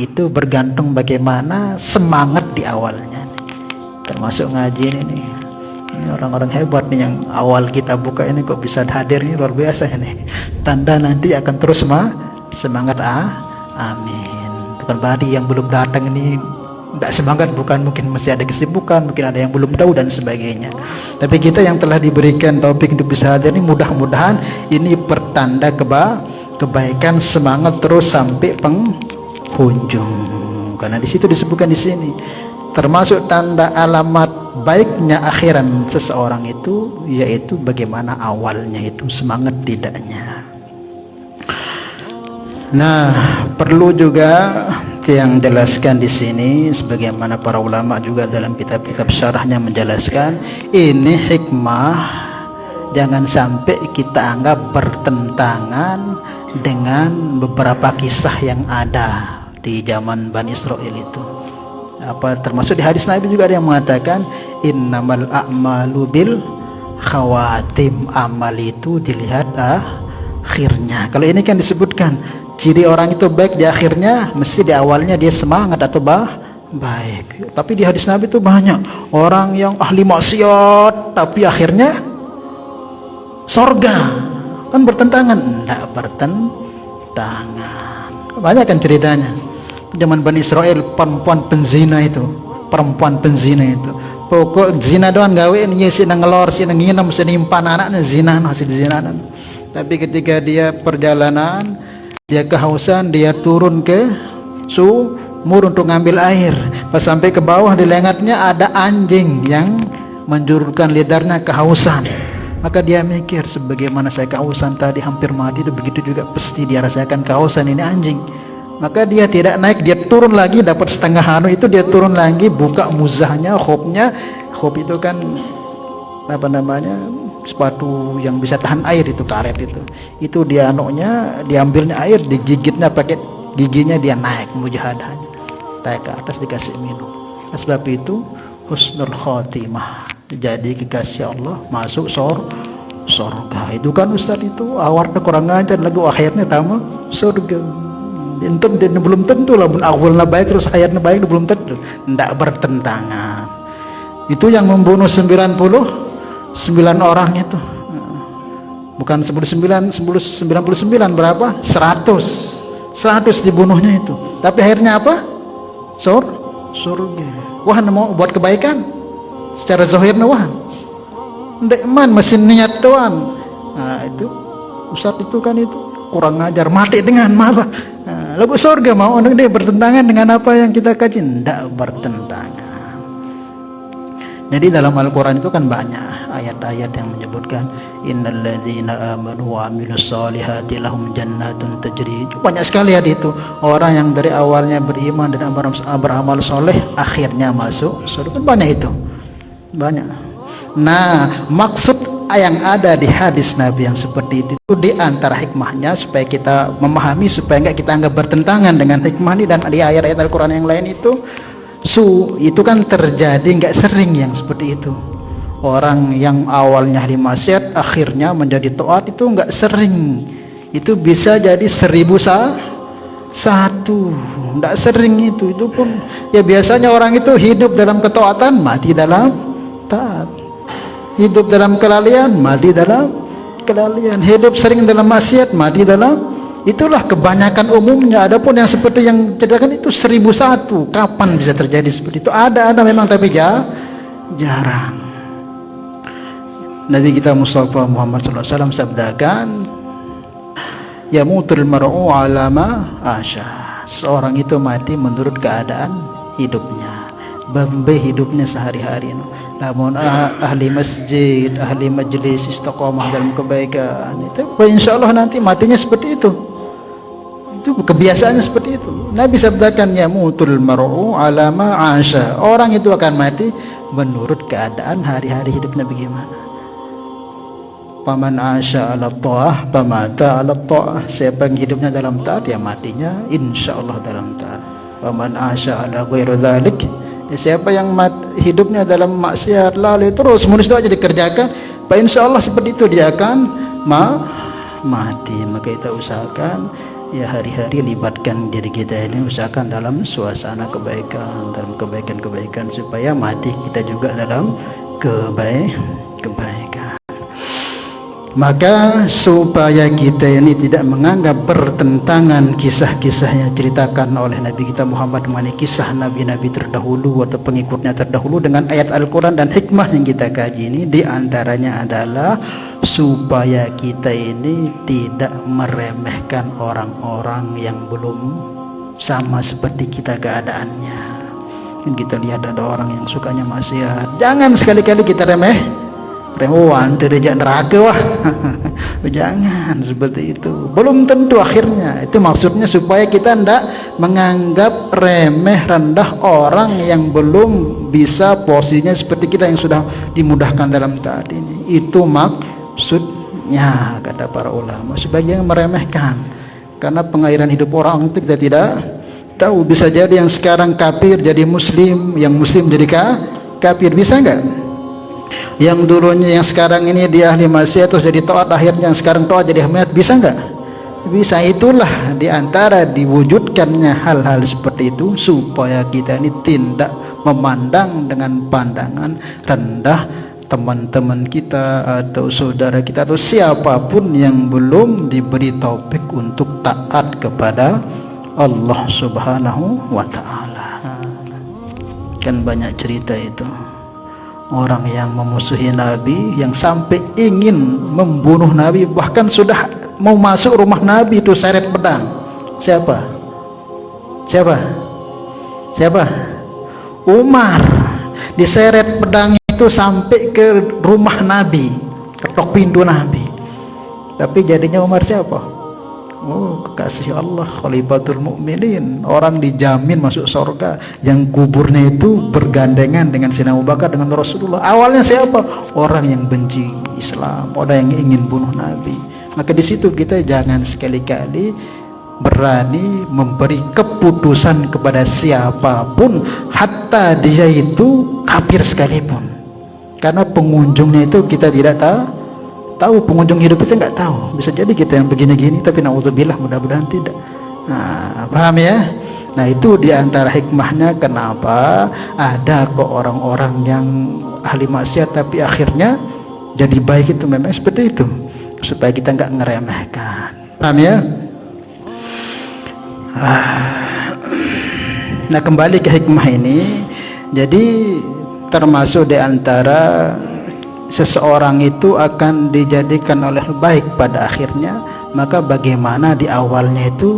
Itu bergantung bagaimana semangat di awalnya. Termasuk ngaji ini orang-orang hebat nih yang awal kita buka ini kok bisa hadir, ini luar biasa ini. Tanda nanti akan terus semangat. Amin. Bukan berarti yang belum datang ini tidak semangat, bukan, mungkin masih ada kesibukan, mungkin ada yang belum tahu dan sebagainya. Tapi kita yang telah diberikan taufik untuk bisa hadir ini, mudah-mudahan ini pertanda kebaikan, semangat terus sampai penghujung. Karena di situ disebutkan di sini termasuk tanda alamat baiknya akhiran seseorang itu, yaitu bagaimana awalnya itu semangat tidaknya. Nah, perlu juga yang jelaskan di sini, sebagaimana para ulama juga dalam kitab-kitab syarahnya menjelaskan, ini hikmah jangan sampai kita anggap bertentangan dengan beberapa kisah yang ada di zaman Bani Israel itu. Termasuk di hadis Nabi juga ada yang mengatakan innamal a'malu bil khawatim, amal itu dilihat akhirnya. Kalau ini kan disebutkan ciri orang itu baik di akhirnya, mesti di awalnya dia semangat atau baik. Tapi di hadis Nabi itu banyak orang yang ahli maksiat tapi akhirnya sorga. Kan bertentangan? Tidak bertentangan. Banyak kan ceritanya. Zaman Bani Israel, perempuan penzina itu, pokok zina doang gawe ini, si ngelor, si nginam, si nimpan anaknya zina, hasil zina. Tapi ketika dia perjalanan, dia kehausan, dia turun ke sumur untuk ngambil air. Pas sampai ke bawah, di lengatnya ada anjing yang menjulurkan lidarnya kehausan. Maka dia mikir, sebagaimana saya kehausan tadi hampir mati, begitu juga pasti dia rasakan kehausan ini anjing. Maka dia tidak naik, dia turun lagi, dapat setengah hanu itu, dia turun lagi, buka muzahnya, khopnya. Khop itu kan sepatu yang bisa tahan air, itu karet itu dia diambilnya air, digigitnya pakai giginya, dia naik mujahadahnya, naik ke atas, dikasih minum. Sebab itu husnul khotimah, jadi kekasih Allah, masuk surga. Itu kan Ustaz, itu awalnya kurang ajar lagu, akhirnya tamu surga. Itu belum tentu lah, awalnya baik terus akhirnya baik, belum tentu. Tidak bertentangan. Itu yang membunuh 99 orang itu, bukan 99 berapa? 100 dibunuhnya itu. Tapi akhirnya apa? Surga. Wah, mau buat kebaikan secara zahirnya, wah ndek man, mesin niat doang. Nah, itu Ustaz itu kan itu kurang ngajar, mati dengan malah. Lagu surga mau dia bertentangan dengan apa yang kita kaji? Tidak bertentangan. Jadi dalam Al-Quran itu kan banyak ayat-ayat yang menyebutkan innalladzina amanu wa amilus solihati lahum jannatun tajri. Banyak sekali ayat itu. Orang yang dari awalnya beriman dan beramal soleh, akhirnya masuk surga. Banyak itu, banyak. Nah, maksud yang ada di hadis Nabi yang seperti itu, di antara hikmahnya supaya kita memahami, supaya enggak kita anggap bertentangan dengan hikmah ini, dan di ayat-ayat Al-Quran yang lain itu kan terjadi enggak sering yang seperti itu. Orang yang awalnya ahli maksiat akhirnya menjadi taat, itu enggak sering. Itu bisa jadi 1001, enggak sering itu pun ya biasanya orang itu hidup dalam ketaatan, mati dalam taat. Hidup dalam kelalaian, mati dalam kelalaian. Hidup sering dalam maksiat, mati dalam. Itulah kebanyakan umumnya. Adapun yang seperti yang ceritakan itu 1001, kapan bisa terjadi seperti itu? Ada memang, tapi jarang. Nabi kita Mustafa Muhammad SAW sabdakan, yamutul mar'u ala ma asya. Seorang itu mati menurut keadaan hidupnya, bambe hidupnya sehari-hari. Namun ahli masjid, ahli majlis, istiqomah dalam kebaikan, itu insya Allah nanti matinya seperti itu. Itu kebiasaannya seperti itu. Nabi sabdakan yamutul mar'u ala ma asya. Orang itu akan mati menurut keadaan hari-hari hidupnya bagaimana. Paman asya ala ta'ah, pamata ala ta'ah. Siapa yang hidupnya dalam taat, ya matinya insya Allah dalam taat. Paman asya ala ghairu dzalik, siapa yang hidupnya dalam maksiat lalu terus menerus aja dikerjakan, insya Allah seperti itu dia akan mati. Maka kita usahakan ya hari-hari libatkan diri kita ini usahakan dalam suasana kebaikan, dalam kebaikan-kebaikan, supaya mati kita juga dalam kebaikan. Maka supaya kita ini tidak menganggap bertentangan kisah-kisah yang diceritakan oleh Nabi kita Muhammad mengenai kisah nabi-nabi terdahulu atau pengikutnya terdahulu dengan ayat Al-Quran dan hikmah yang kita kaji ini, diantaranya adalah supaya kita ini tidak meremehkan orang-orang yang belum sama seperti kita keadaannya. Dan kita lihat ada orang yang sukanya maksiat, jangan sekali-kali kita remewan derajat neraka wah. Jangan seperti itu, belum tentu akhirnya. Itu maksudnya supaya kita tidak menganggap remeh rendah orang yang belum bisa posisinya seperti kita yang sudah dimudahkan dalam taat ini. Itu maksudnya kata para ulama, sebagian meremehkan karena pengairan hidup orang itu kita tidak tahu. Bisa jadi yang sekarang kafir jadi muslim, yang muslim jadi kafir, bisa enggak? Yang dulunya yang sekarang ini dia ahli maksiat terus jadi taat, akhirnya yang sekarang taat jadi ahli, bisa enggak? Bisa. Itulah diantara diwujudkannya hal-hal seperti itu supaya kita ini tidak memandang dengan pandangan rendah teman-teman kita atau saudara kita atau siapapun yang belum diberi taufik untuk taat kepada Allah Subhanahu wa ta'ala. Kan banyak cerita itu, orang yang memusuhi Nabi, yang sampai ingin membunuh Nabi, bahkan sudah mau masuk rumah Nabi itu seret pedang. Siapa? Umar. Diseret pedang itu sampai ke rumah Nabi, ketok pintu Nabi. Tapi jadinya Umar siapa? Oh, kekasih Allah, Khalifatul Mukminin, orang dijamin masuk surga, yang kuburnya itu bergandengan dengan Sayyidina Abu Bakar dengan Rasulullah. Awalnya siapa? Orang yang benci Islam, orang yang ingin bunuh Nabi. Maka di situ kita jangan sekali-kali berani memberi keputusan kepada siapapun, hatta dia itu kafir sekalipun, karena pengunjungnya itu kita tidak tahu pengunjung hidup itu nggak tahu. Bisa jadi kita yang begini-gini, tapi naudzubillah, mudah-mudahan tidak. Nah, paham ya? Nah, itu diantara hikmahnya kenapa ada kok orang-orang yang ahli maksiat tapi akhirnya jadi baik, itu memang seperti itu, supaya kita nggak ngeremehkan. Paham ya? Nah, kembali ke hikmah ini, jadi termasuk diantara seseorang itu akan dijadikan oleh baik pada akhirnya, maka bagaimana di awalnya itu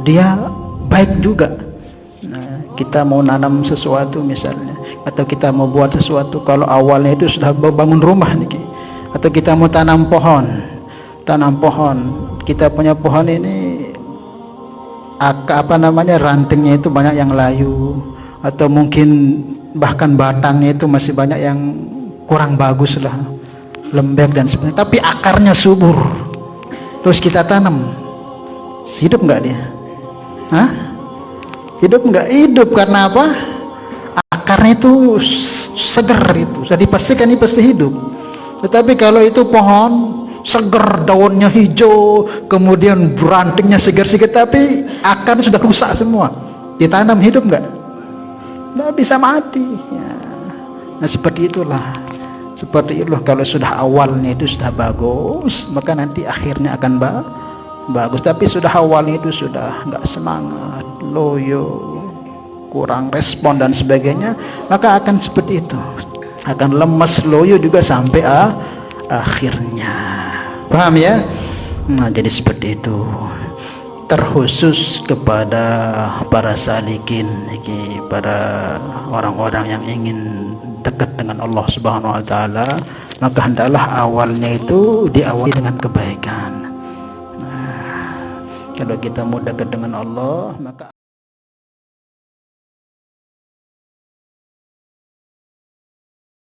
dia baik juga. Nah, kita mau nanam sesuatu misalnya, atau kita mau buat sesuatu, kalau awalnya itu sudah bangun rumah nih, atau kita mau tanam pohon, kita punya pohon ini rantingnya itu banyak yang layu, atau mungkin bahkan batangnya itu masih banyak yang kurang bagus lah, lembek dan sebagainya, tapi akarnya subur, terus kita tanam, hidup nggak dia? Hidup nggak? Hidup. Karena apa? Akarnya itu seger, itu sudah dipastikan ini pasti hidup. Tetapi kalau itu pohon seger, daunnya hijau, kemudian rantingnya segar-segar, tapi akarnya sudah rusak semua, ditanam hidup nggak? Nggak, bisa mati ya. Nah, seperti itulah kalau sudah awalnya itu sudah bagus, maka nanti akhirnya akan bagus. Tapi sudah awalnya itu sudah nggak semangat, loyo, kurang respon dan sebagainya, maka akan seperti itu, akan lemas, loyo juga sampai akhirnya. Paham ya? Nah, jadi seperti itu. Terkhusus kepada para salikin, para orang-orang yang ingin dekat dengan Allah Subhanahu wa ta'ala, maka hendaklah awalnya itu diawali dengan kebaikan. Nah, kalau kita mau dekat dengan Allah, maka